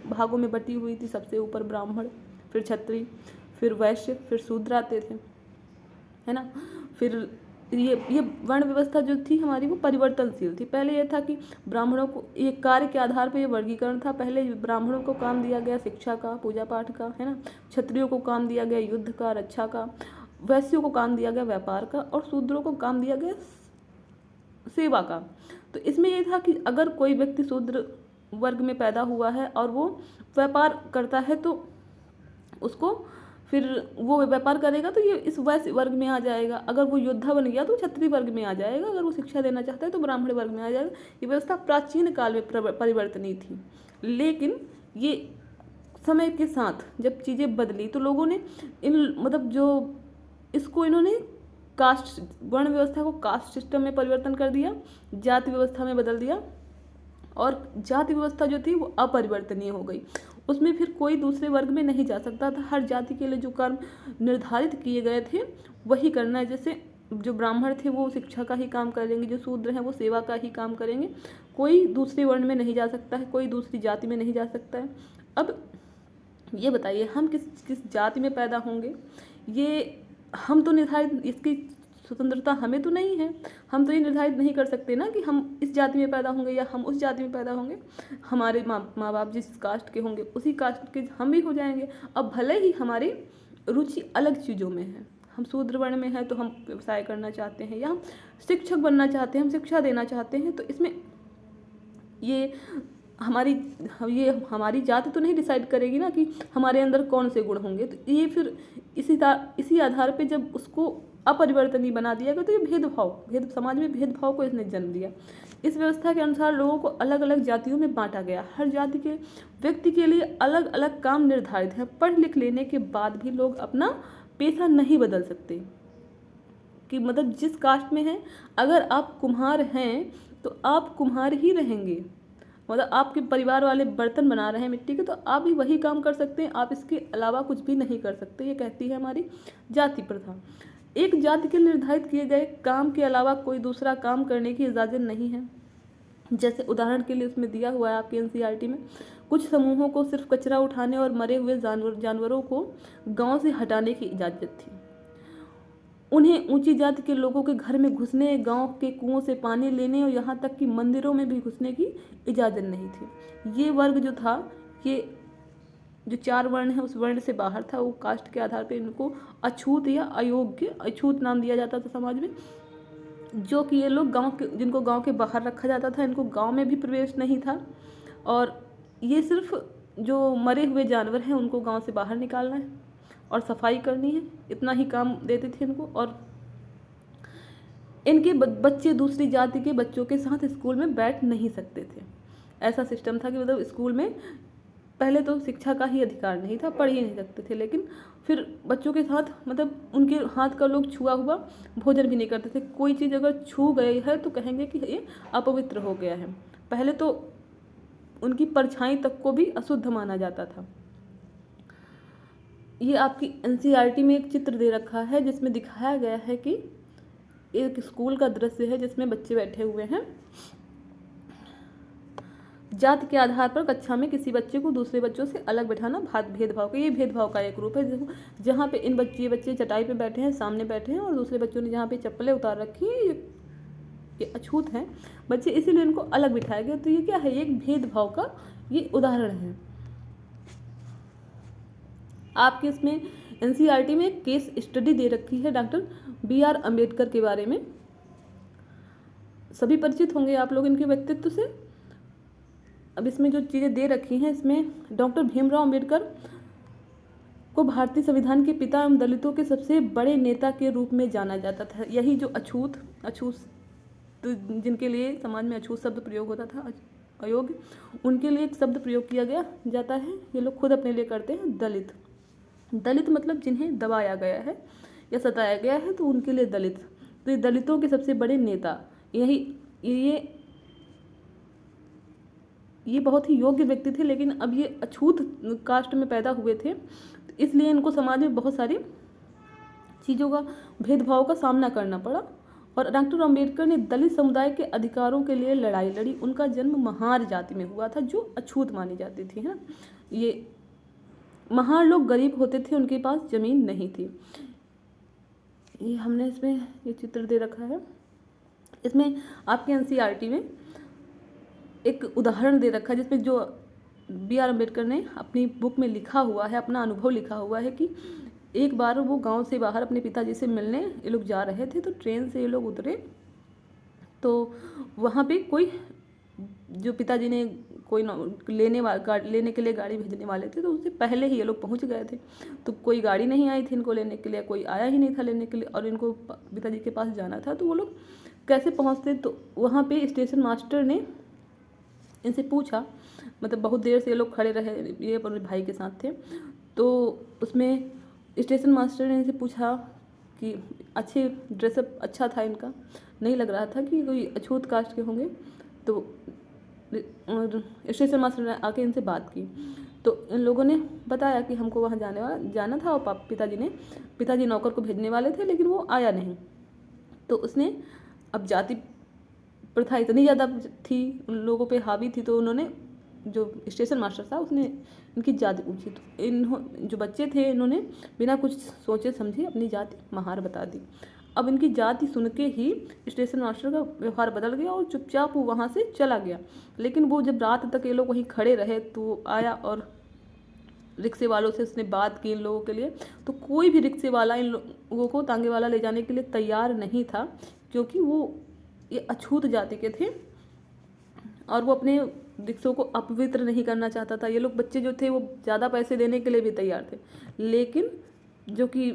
[SPEAKER 1] भागों में बटी हुई थी। सबसे ऊपर ब्राह्मण, फिर क्षत्रिय, फिर वैश्य, फिर शूद्र आते थे, है ना। फिर ये वर्ण व्यवस्था जो थी हमारी वो परिवर्तनशील थी। पहले ये था कि ब्राह्मणों को ये कार्य के आधार पर ये वर्गीकरण था। पहले ब्राह्मणों को काम दिया गया शिक्षा का, पूजा पाठ का, है ना। क्षत्रियों को काम दिया गया युद्ध का, रक्षा का। वैश्यों को काम दिया गया व्यापार का, और शूद्रों को काम दिया गया सेवा का। तो इसमें ये था कि अगर कोई व्यक्ति शूद्र वर्ग में पैदा हुआ है और वो व्यापार करता है तो उसको फिर वो व्यापार करेगा तो ये इस वैश्य वर्ग में आ जाएगा। अगर वो योद्धा बन गया तो क्षत्रिय वर्ग में आ जाएगा। अगर वो शिक्षा देना चाहता है तो ब्राह्मण वर्ग में आ जाएगा। ये व्यवस्था प्राचीन काल में परिवर्तनीय थी, लेकिन ये समय के साथ जब चीज़ें बदली तो लोगों ने इन्होंने कास्ट वर्ण व्यवस्था को कास्ट सिस्टम में परिवर्तन कर दिया, जाति व्यवस्था में बदल दिया, और जाति व्यवस्था जो थी वो अपरिवर्तनीय हो गई। उसमें फिर कोई दूसरे वर्ग में नहीं जा सकता था। हर जाति के लिए जो कर्म निर्धारित किए गए थे वही करना है। जैसे जो ब्राह्मण थे वो शिक्षा का ही काम करेंगे, जो शूद्र हैं वो सेवा का ही काम करेंगे। कोई दूसरे वर्ण में नहीं जा सकता है, कोई दूसरी जाति में नहीं जा सकता है। अब ये बताइए हम किस जाति में पैदा होंगे, ये हम तो निर्धारित, इसकी स्वतंत्रता हमें तो नहीं है। हम तो ये निर्धारित नहीं कर सकते ना कि हम इस जाति में पैदा होंगे या हम उस जाति में पैदा होंगे। हमारे माँ बाप जिस कास्ट के होंगे उसी कास्ट के हम भी हो जाएंगे। अब भले ही हमारी रुचि अलग चीज़ों में है, हम शूद्र वर्ण में हैं तो हम व्यवसाय करना चाहते हैं, या हम शिक्षक बनना चाहते हैं, हम शिक्षा देना चाहते हैं, तो इसमें ये हमारी ये हमारी जाति तो नहीं डिसाइड करेगी ना कि हमारे अंदर कौन से गुण होंगे। तो ये फिर इसी आधार पे जब उसको अपरिवर्तनीय बना दिया गया तो ये भेद समाज में भेदभाव को इसने जन्म दिया। इस व्यवस्था के अनुसार लोगों को अलग अलग जातियों में बांटा गया। हर जाति के व्यक्ति के लिए अलग अलग काम निर्धारित हैं। पढ़ लिख लेने के बाद भी लोग अपना पेशा नहीं बदल सकते, कि मतलब जिस कास्ट में हैं, अगर आप कुम्हार हैं तो आप कुम्हार ही रहेंगे। मतलब आपके परिवार वाले बर्तन बना रहे हैं मिट्टी के, तो आप भी वही काम कर सकते हैं, आप इसके अलावा कुछ भी नहीं कर सकते। ये कहती है हमारी जाति प्रथा। एक जाति के निर्धारित किए गए काम के अलावा कोई दूसरा काम करने की इजाज़त नहीं है। जैसे उदाहरण के लिए उसमें दिया हुआ है आपके एनसीईआरटी में, कुछ समूहों को सिर्फ कचरा उठाने और मरे हुए जानवरों को गांव से हटाने की इजाज़त थी। उन्हें ऊंची जाति के लोगों के घर में घुसने, गांव के कुओं से पानी लेने और यहाँ तक कि मंदिरों में भी घुसने की इजाज़त नहीं थी। ये वर्ग जो था, ये जो 4 वर्ण है उस वर्ण से बाहर था। वो कास्ट के आधार पर इनको अछूत या अयोग्य, अछूत नाम दिया जाता था समाज में। जो कि ये लोग जिनको गांव के बाहर रखा जाता था, इनको गांव में भी प्रवेश नहीं था। और ये सिर्फ जो मरे हुए जानवर हैं उनको गांव से बाहर निकालना है और सफाई करनी है, इतना ही काम देते थे इनको। और इनके बच्चे दूसरी जाति के बच्चों के साथ स्कूल में बैठ नहीं सकते थे। ऐसा सिस्टम था कि मतलब स्कूल में पहले तो शिक्षा का ही अधिकार नहीं था, पढ़ ही नहीं सकते थे, लेकिन फिर बच्चों के साथ मतलब उनके हाथ का लोग छुआ हुआ भोजन भी नहीं करते थे। कोई चीज़ अगर छू गई है तो कहेंगे कि ये अपवित्र हो गया है। पहले तो उनकी परछाई तक को भी अशुद्ध माना जाता था। ये आपकी एनसीईआरटी में एक चित्र दे रखा है जिसमें दिखाया गया है कि एक स्कूल का दृश्य है जिसमें बच्चे बैठे हुए हैं। जाति के आधार पर कक्षा में किसी बच्चे को दूसरे बच्चों से अलग बैठाना भेदभाव का, ये भेदभाव का एक रूप है। जहाँ पे ये बच्चे चटाई पे बैठे हैं, सामने बैठे हैं, और दूसरे बच्चों ने जहाँ पे चप्पलें उतार रखी हैं, ये अछूत हैं बच्चे, इसीलिए इनको अलग बिठाया गया। तो ये क्या है, ये एक भेदभाव का ये उदाहरण है। आपके इसमें एनसीईआरटी में एक केस स्टडी दे रखी है डॉक्टर BR अम्बेडकर के बारे में। सभी परिचित होंगे आप लोग इनके व्यक्तित्व से। अब इसमें जो चीज़ें दे रखी हैं, इसमें डॉक्टर भीमराव अम्बेडकर को भारतीय संविधान के पिता एवं दलितों के सबसे बड़े नेता के रूप में जाना जाता था। यही जो अछूत तो जिनके लिए समाज में अछूत शब्द प्रयोग होता था, अयोग्य, उनके लिए एक शब्द प्रयोग किया गया जाता है। ये लोग खुद अपने लिए करते हैं दलित। दलित मतलब जिन्हें दबाया गया है या सताया गया है, तो उनके लिए दलित। तो ये दलितों के सबसे बड़े नेता, ये बहुत ही योग्य व्यक्ति थे, लेकिन अब ये अछूत कास्ट में पैदा हुए थे, तो इसलिए इनको समाज में बहुत सारी चीज़ों का भेदभाव का सामना करना पड़ा। और डॉक्टर अम्बेडकर ने दलित समुदाय के अधिकारों के लिए लड़ाई लड़ी। उनका जन्म महार जाति में हुआ था, जो अछूत मानी जाती थी, है ना। ये महार लोग गरीब होते थे, उनके पास ज़मीन नहीं थी। ये हमने इसमें ये चित्र दे रखा है। इसमें आपके एनसीईआरटी में एक उदाहरण दे रखा है जिसमें जो BR अम्बेडकर ने अपनी बुक में लिखा हुआ है, अपना अनुभव लिखा हुआ है कि एक बार वो गांव से बाहर अपने पिताजी से मिलने ये लोग जा रहे थे। तो ट्रेन से ये लोग उतरे, तो वहाँ पे कोई जो पिताजी ने कोई लेने के लिए गाड़ी भेजने वाले थे, तो उससे पहले ही ये लोग पहुँच गए थे। तो कोई गाड़ी नहीं आई थी इनको लेने के लिए, कोई आया ही नहीं था लेने के लिए, और इनको पिताजी के पास जाना था। तो वो लोग कैसे पहुँचते, तो वहाँ पे स्टेशन मास्टर ने इनसे पूछा, मतलब बहुत देर से ये लोग खड़े रहे, ये अपने भाई के साथ थे। तो उसमें स्टेशन मास्टर ने इनसे पूछा कि अच्छे ड्रेसअप अच्छा था इनका, नहीं लग रहा था कि कोई अछूत कास्ट के होंगे। तो स्टेशन मास्टर ने आके इनसे बात की, तो इन लोगों ने बताया कि हमको वहाँ जाना था, और पिताजी नौकर को भेजने वाले थे, लेकिन वो आया नहीं। तो उसने, अब जाति प्रथा इतनी ज़्यादा थी, उन लोगों पे हावी थी, तो उन्होंने, जो स्टेशन मास्टर था, उसने इनकी जाति पूछी। तो जो बच्चे थे, इन्होंने बिना कुछ सोचे समझे अपनी जाति महार बता दी। अब इनकी जाति सुन के ही स्टेशन मास्टर का व्यवहार बदल गया और चुपचाप वो वहाँ से चला गया। लेकिन वो जब रात तक ये लोग वहीं खड़े रहे, तो आया और रिक्शे वालों से उसने बात की इन लोगों के लिए। तो कोई भी रिक्शे वाला इन लोगों को तांगे वाला ले जाने के लिए तैयार नहीं था, क्योंकि वो ये अछूत जाति के थे और वो अपने रिक्शों को अपवित्र नहीं करना चाहता था। ये लोग बच्चे जो थे वो ज़्यादा पैसे देने के लिए भी तैयार थे, लेकिन जो कि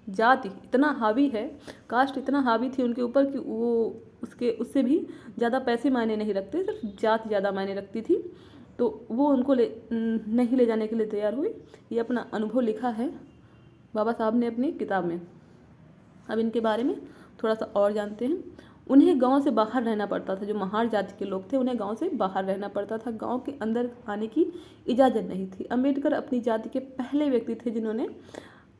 [SPEAKER 1] जाति इतना हावी है, कास्ट इतना हावी थी उनके ऊपर कि वो उससे भी ज़्यादा पैसे मायने नहीं रखते, सिर्फ जात ज़्यादा मायने रखती थी। तो वो उनको नहीं ले जाने के लिए तैयार हुई। ये अपना अनुभव लिखा है बाबा साहब ने अपनी किताब में। अब इनके बारे में थोड़ा सा और जानते हैं। उन्हें गांव से बाहर रहना पड़ता था। जो महार जाति के लोग थे उन्हें गांव से बाहर रहना पड़ता था, गांव के अंदर आने की इजाज़त नहीं थी। अम्बेडकर अपनी जाति के पहले व्यक्ति थे जिन्होंने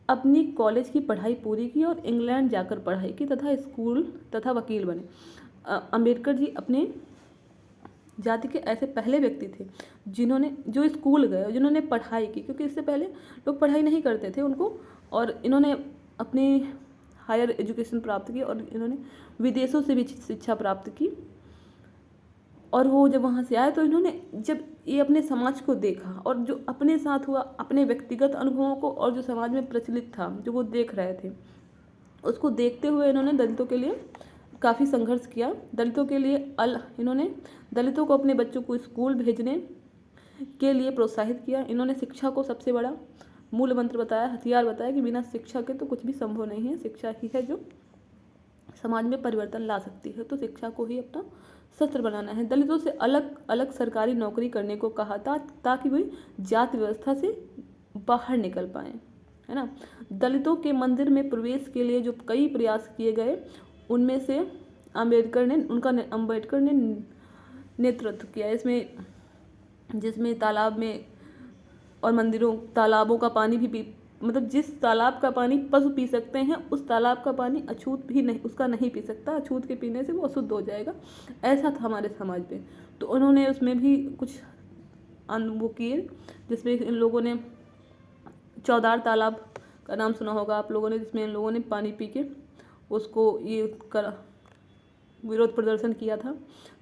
[SPEAKER 1] अपनी कॉलेज की पढ़ाई पूरी की और इंग्लैंड जाकर पढ़ाई की तथा स्कूल तथा वकील बने। अम्बेडकर जी अपने जाति के ऐसे पहले व्यक्ति थे जो स्कूल गए और जिन्होंने पढ़ाई की, क्योंकि इससे पहले लोग पढ़ाई नहीं करते थे उनको, और इन्होंने अपनी हायर एजुकेशन प्राप्त की और इन्होंने विदेशों से भी शिक्षा प्राप्त की। और वो जब वहाँ से आए तो इन्होंने जब ये अपने समाज को देखा और जो अपने साथ हुआ, अपने व्यक्तिगत अनुभवों को और जो समाज में प्रचलित था जो वो देख रहे थे, उसको देखते हुए इन्होंने दलितों के लिए काफ़ी संघर्ष किया। दलितों के लिए इन्होंने दलितों को अपने बच्चों को स्कूल भेजने के लिए प्रोत्साहित किया। इन्होंने शिक्षा को सबसे बड़ा मूल मंत्र बताया, हथियार बताया कि बिना शिक्षा के तो कुछ भी संभव नहीं है। शिक्षा ही है जो समाज में परिवर्तन ला सकती है, तो शिक्षा को ही अपना शस्त्र बनाना है। दलितों से अलग अलग सरकारी नौकरी करने को कहा था ताकि वे जाति व्यवस्था से बाहर निकल पाएँ, है ना। दलितों के मंदिर में प्रवेश के लिए जो कई प्रयास किए गए, उनमें से अम्बेडकर ने नेतृत्व किया इसमें, जिसमें तालाब में और मंदिरों तालाबों का पानी भी मतलब जिस तालाब का पानी पशु पी सकते हैं उस तालाब का पानी अछूत भी नहीं, उसका नहीं पी सकता। अछूत के पीने से वो अशुद्ध हो जाएगा, ऐसा था हमारे समाज में। तो उन्होंने उसमें भी कुछ वो किए, जिसमें इन लोगों ने चौदार तालाब का नाम सुना होगा आप लोगों ने, जिसमें इन लोगों ने पानी पी के उसको विरोध प्रदर्शन किया था।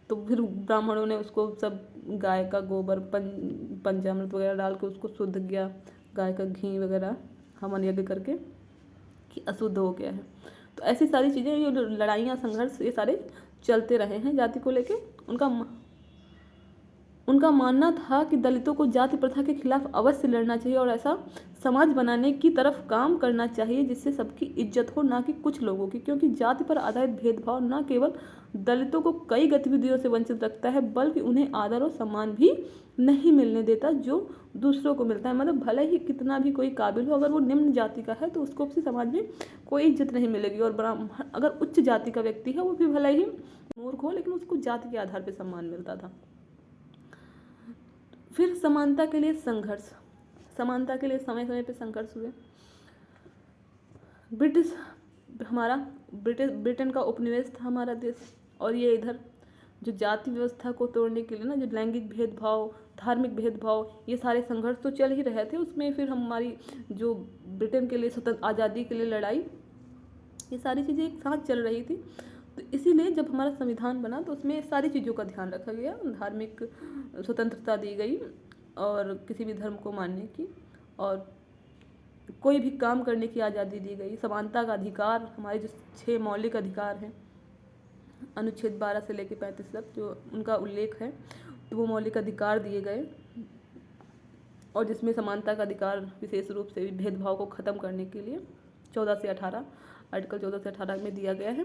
[SPEAKER 1] तो फिर ब्राह्मणों ने उसको सब गाय का गोबर पंचामृत वगैरह डाल के उसको शुद्ध किया, गाय का घी वगैरह हवन यज्ञ करके कि अशुद्ध हो गया है। तो ऐसी सारी चीज़ें, ये लड़ाइयाँ संघर्ष ये सारे चलते रहे हैं जाति को लेके। उनका मानना था कि दलितों को जाति प्रथा के खिलाफ अवश्य लड़ना चाहिए और ऐसा समाज बनाने की तरफ काम करना चाहिए जिससे सबकी इज्जत हो, ना कि कुछ लोगों की, क्योंकि जाति पर आधारित भेदभाव न केवल दलितों को कई गतिविधियों से वंचित रखता है बल्कि उन्हें आदर और सम्मान भी नहीं मिलने देता जो दूसरों को मिलता है। मतलब भले ही कितना भी कोई काबिल हो, अगर वो निम्न जाति का है तो उसको अपने समाज में कोई इज्जत नहीं मिलेगी। और ब्राह्मण अगर उच्च जाति का व्यक्ति है, वो भी भले ही मूर्ख हो, लेकिन उसको जाति के आधार पर सम्मान मिलता था। फिर समानता के लिए संघर्ष, समानता के लिए समय समय पे संघर्ष हुए। ब्रिटेन का उपनिवेश था हमारा देश, और ये इधर जो जाति व्यवस्था को तोड़ने के लिए ना, जो लैंगिक भेदभाव, धार्मिक भेदभाव, ये सारे संघर्ष तो चल ही रहे थे। उसमें फिर हमारी जो ब्रिटेन के लिए स्वतंत्र आज़ादी के लिए लड़ाई, ये सारी चीज़ें एक साथ चल रही थी। तो इसीलिए जब हमारा संविधान बना तो उसमें सारी चीज़ों का ध्यान रखा गया। धार्मिक स्वतंत्रता दी गई और किसी भी धर्म को मानने की, और कोई भी काम करने की आज़ादी दी गई। समानता का अधिकार, हमारे जो 6 मौलिक अधिकार हैं, अनुच्छेद 12 से लेकर 35 तक जो उनका उल्लेख है, तो वो मौलिक अधिकार दिए गए, और जिसमें समानता का अधिकार विशेष रूप से भेदभाव को ख़त्म करने के लिए 14 से 18 आर्टिकल 14 से 18 में दिया गया है।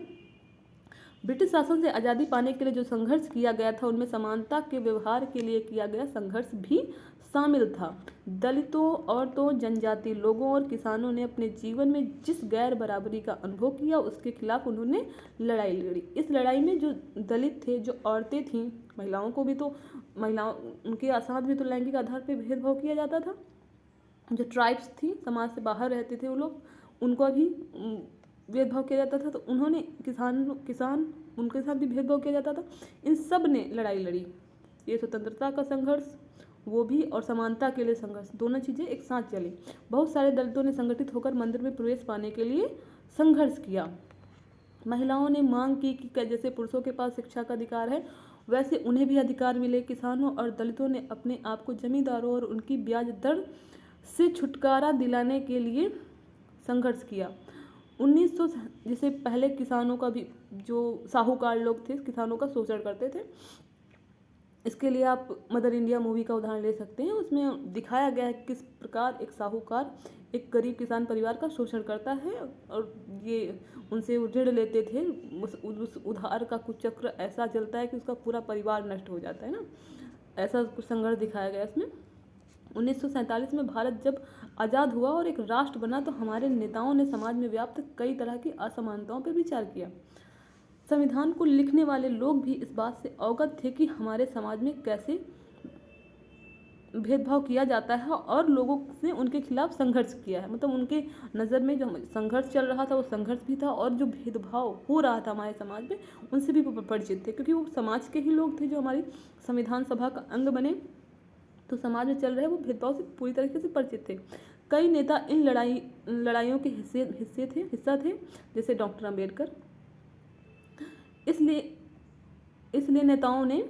[SPEAKER 1] ब्रिटिश शासन से आज़ादी पाने के लिए जो संघर्ष किया गया था, उनमें समानता के व्यवहार के लिए किया गया संघर्ष भी शामिल था। दलितों, औरतों, जनजाति लोगों और किसानों ने अपने जीवन में जिस गैर बराबरी का अनुभव किया, उसके खिलाफ उन्होंने लड़ाई लड़ी। इस लड़ाई में जो दलित थे, जो औरतें थीं, महिलाओं को भी तो उनके साथ भी तो लैंगिक आधार पर भेदभाव किया जाता था। जो ट्राइब्स थी, समाज से बाहर रहते थे वो लोग, उनको भी भेदभाव किया जाता था। तो उन्होंने किसान उनके साथ भी भेदभाव किया जाता था। इन सब ने लड़ाई लड़ी, ये स्वतंत्रता का संघर्ष वो भी, और समानता के लिए संघर्ष, दोनों चीज़ें एक साथ चली। बहुत सारे दलितों ने संगठित होकर मंदिर में प्रवेश पाने के लिए संघर्ष किया। महिलाओं ने मांग की कि जैसे पुरुषों के पास शिक्षा का अधिकार है, वैसे उन्हें भी अधिकार मिले। किसानों और दलितों ने अपने आप को जमींदारों और उनकी ब्याज दर से छुटकारा दिलाने के लिए संघर्ष किया। 1900 जैसे पहले किसानों का भी, जो साहूकार लोग थे, किसानों का शोषण करते थे, इसके लिए आप मदर इंडिया मूवी का उदाहरण ले सकते हैं। उसमें दिखाया गया है किस प्रकार एक साहूकार एक गरीब किसान परिवार का शोषण करता है और ये उनसे वो ऋण लेते थे, उस उधार का कुछ चक्र ऐसा चलता है कि उसका पूरा परिवार नष्ट हो जाता है ना। ऐसा कुछ संघर्ष दिखाया गया इसमें। 1947 में भारत जब आज़ाद हुआ और एक राष्ट्र बना तो हमारे नेताओं ने समाज में व्याप्त कई तरह की असमानताओं पर विचार किया। संविधान को लिखने वाले लोग भी इस बात से अवगत थे कि हमारे समाज में कैसे भेदभाव किया जाता है और लोगों से उनके खिलाफ संघर्ष किया है। मतलब उनके नज़र में जो संघर्ष चल रहा था वो संघर्ष भी था और जो भेदभाव हो रहा था हमारे समाज में उनसे भी परिचित थे, क्योंकि वो समाज के ही लोग थे जो हमारी संविधान सभा का अंग बने। तो समाज में चल रहे वो भेदभाव से पूरी तरीके से परिचित थे। कई नेता इन लड़ाइयों के हिस्सा थे, जैसे डॉक्टर अम्बेडकर। इसलिए नेताओं ने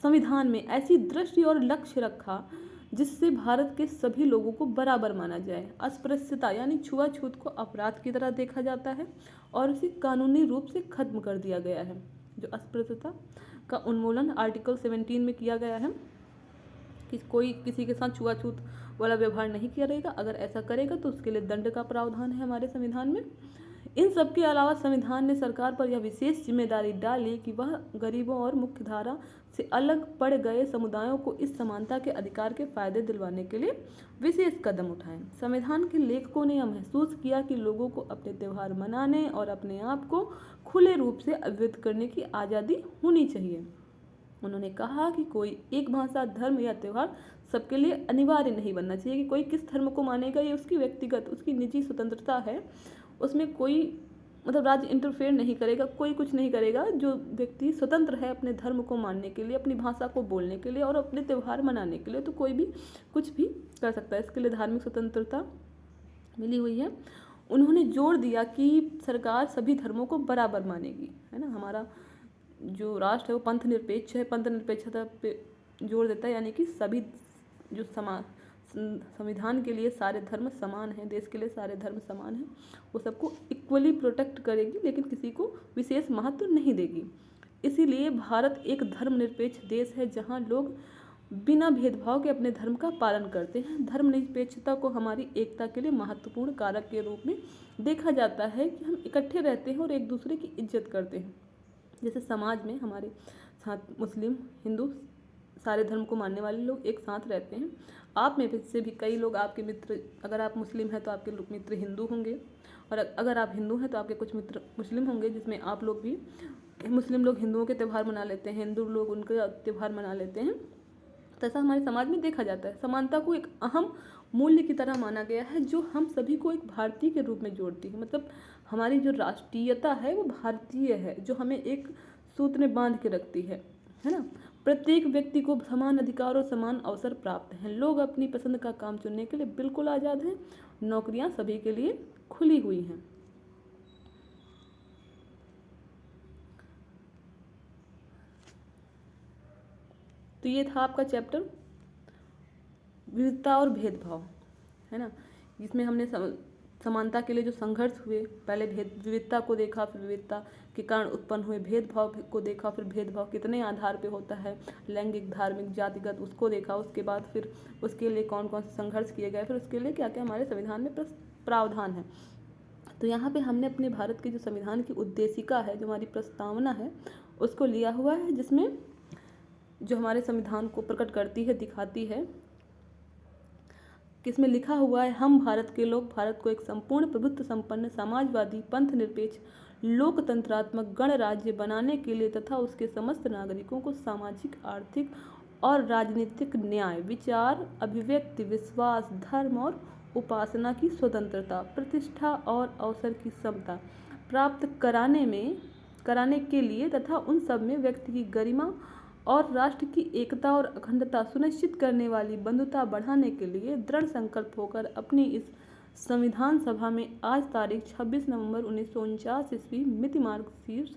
[SPEAKER 1] संविधान में ऐसी दृष्टि और लक्ष्य रखा जिससे भारत के सभी लोगों को बराबर माना जाए। अस्पृश्यता यानी छुआछूत को अपराध की तरह देखा जाता है और उसे कानूनी रूप से खत्म कर दिया गया है। जो अस्पृश्यता का उन्मूलन आर्टिकल 17 में किया गया है कि कोई किसी के साथ छुआछूत वाला व्यवहार नहीं किया रहेगा, अगर ऐसा करेगा तो उसके लिए दंड का प्रावधान है हमारे संविधान में। इन सब के अलावा संविधान ने सरकार पर यह विशेष जिम्मेदारी डाली कि वह गरीबों और मुख्यधारा से अलग पड़ गए समुदायों को इस समानता के अधिकार के फायदे दिलवाने के लिए विशेष कदम उठाएं। संविधान के लेखकों ने यह महसूस किया कि लोगों को अपने त्यौहार मनाने और अपने आप को खुले रूप से अभिव्यक्त करने की आज़ादी होनी चाहिए। उन्होंने कहा कि कोई एक भाषा, धर्म या त्यौहार सबके लिए अनिवार्य नहीं बनना चाहिए कि कोई किस धर्म को मानेगा, ये उसकी व्यक्तिगत, उसकी निजी स्वतंत्रता है। उसमें कोई मतलब राज्य इंटरफेयर नहीं करेगा, कोई कुछ नहीं करेगा। जो व्यक्ति स्वतंत्र है अपने धर्म को मानने के लिए, अपनी भाषा को बोलने के लिए और अपने त्यौहार मनाने के लिए, तो कोई भी कुछ भी कर सकता है। इसके लिए धार्मिक स्वतंत्रता मिली हुई है। उन्होंने जोर दिया कि सरकार सभी धर्मों को बराबर मानेगी, है ना। हमारा जो राष्ट्र है वो पंथ निरपेक्ष है, पंथ निरपेक्षता पे जोर देता है, यानी कि सभी जो संविधान के लिए सारे धर्म समान हैं, देश के लिए सारे धर्म समान हैं, वो सबको इक्वली प्रोटेक्ट करेगी लेकिन किसी को विशेष महत्व नहीं देगी। इसीलिए भारत एक धर्मनिरपेक्ष देश है जहाँ लोग बिना भेदभाव के अपने धर्म का पालन करते हैं। धर्मनिरपेक्षता को हमारी एकता के लिए महत्वपूर्ण कारक के रूप में देखा जाता है कि हम इकट्ठे रहते हैं और एक दूसरे की इज्जत करते हैं। जैसे समाज में हमारे साथ मुस्लिम, हिंदू, सारे धर्म को मानने वाले लोग एक साथ रहते हैं। आप में से भी कई लोग आपके मित्र, अगर आप मुस्लिम हैं तो आपके मित्र हिंदू होंगे, और अगर आप हिंदू हैं तो आपके कुछ मित्र मुस्लिम होंगे, जिसमें आप लोग भी, मुस्लिम लोग हिंदुओं के त्यौहार मना लेते हैं, हिंदू लोग उनके त्यौहार मना लेते हैं। तो ऐसा हमारे समाज में देखा जाता है। समानता को एक अहम मूल्य की तरह माना गया है जो हम सभी को एक भारतीय के रूप में जोड़ती है। मतलब हमारी जो राष्ट्रीयता है वो भारतीय है, जो हमें एक सूत्र में बांध के रखती है ना। प्रत्येक व्यक्ति को समान अधिकार और समान अवसर प्राप्त हैं। लोग अपनी पसंद का काम चुनने के लिए बिल्कुल आज़ाद हैं। नौकरियां सभी के लिए खुली हुई हैं। तो ये था आपका चैप्टर विविधता और भेदभाव, है ना। जिसमें हमने समानता के लिए जो संघर्ष हुए, पहले विविधता को देखा, फिर विविधता के कारण उत्पन्न हुए भेदभाव को देखा, फिर भेदभाव कितने आधार पे होता है, लैंगिक, धार्मिक, जातिगत, उसको देखा। उसके बाद फिर उसके लिए कौन कौन से संघर्ष किए गए, फिर उसके लिए क्या क्या हमारे संविधान में प्रावधान है। तो यहाँ पे हमने अपने भारत के जो संविधान की उद्देशिका है, जो हमारी प्रस्तावना है, उसको लिया हुआ है, जिसमें जो हमारे संविधान को प्रकट करती है, दिखाती है। किसमें लिखा हुआ है, हम भारत के लोग भारत को एक संपूर्ण प्रभुत्व संपन्न समाजवादी पंथ निरपेक्ष लोकतंत्रात्मक गणराज्य बनाने के लिए तथा उसके समस्त नागरिकों को सामाजिक, आर्थिक और राजनीतिक न्याय, विचार, अभिव्यक्ति, विश्वास, धर्म और उपासना की स्वतंत्रता, प्रतिष्ठा और अवसर की समता प्राप्त कराने के लिए तथा उन सब में व्यक्ति की गरिमा और राष्ट्र की एकता और अखंडता सुनिश्चित करने वाली बंधुता बढ़ाने के लिए दृढ़ संकल्प होकर अपनी इस संविधान सभा में आज तारीख 26 नवंबर 1949 ईस्वी मिति मार्गशीर्ष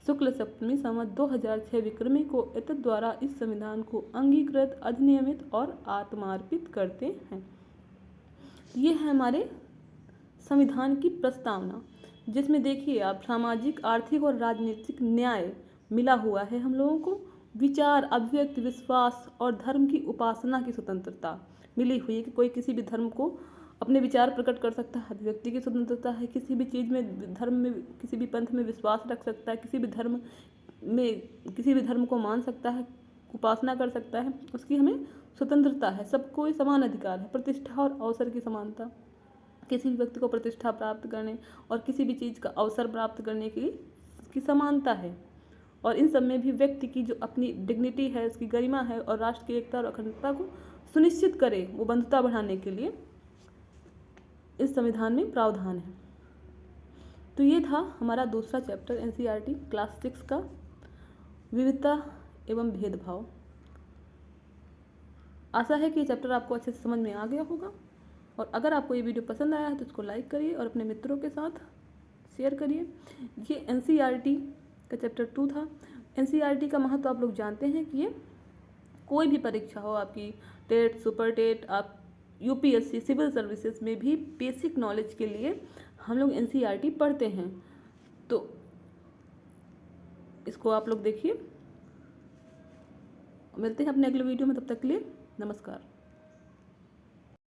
[SPEAKER 1] शुक्ल सप्तमी संवत 2006 विक्रमी को एतद् द्वारा इस संविधान को अंगीकृत, अधिनियमित और आत्मार्पित करते हैं। ये है हमारे संविधान की प्रस्तावना, जिसमें देखिए आप सामाजिक, आर्थिक और राजनीतिक न्याय मिला हुआ है हम लोगों को, विचार, अभिव्यक्ति, विश्वास और धर्म की उपासना की स्वतंत्रता मिली हुई है कि कोई किसी भी धर्म को अपने विचार प्रकट कर सकता है। अभिव्यक्ति की स्वतंत्रता है, किसी भी चीज़ में, धर्म में, किसी भी पंथ में विश्वास रख सकता है, किसी भी धर्म में किसी भी धर्म को मान सकता है, उपासना कर सकता है, उसकी हमें स्वतंत्रता है। सबको समान अधिकार है। प्रतिष्ठा और अवसर की समानता, किसी भी व्यक्ति को प्रतिष्ठा प्राप्त करने और किसी भी चीज़ का अवसर प्राप्त करने की समानता है। और इन सब में भी व्यक्ति की जो अपनी डिग्निटी है, उसकी गरिमा है और राष्ट्र की एकता और अखंडता को सुनिश्चित करे, वो बंधुता बढ़ाने के लिए इस संविधान में प्रावधान है। तो ये था हमारा दूसरा चैप्टर एनसीईआरटी क्लास 6 का, विविधता एवं भेदभाव। आशा है कि ये चैप्टर आपको अच्छे से समझ में आ गया होगा। और अगर आपको ये वीडियो पसंद आया है तो इसको लाइक करिए और अपने मित्रों के साथ शेयर करिए। ये एनसीईआरटी का चैप्टर 2 था। एनसीईआरटी का महत्व आप लोग जानते हैं कि ये कोई भी परीक्षा हो, आपकी टेट, सुपर टेट, आप यूपीएससी, सिविल सर्विसेज में भी बेसिक नॉलेज के लिए हम लोग एनसीईआरटी पढ़ते हैं। तो इसको आप लोग देखिए। मिलते हैं अपने अगले वीडियो में, तब तक के लिए नमस्कार।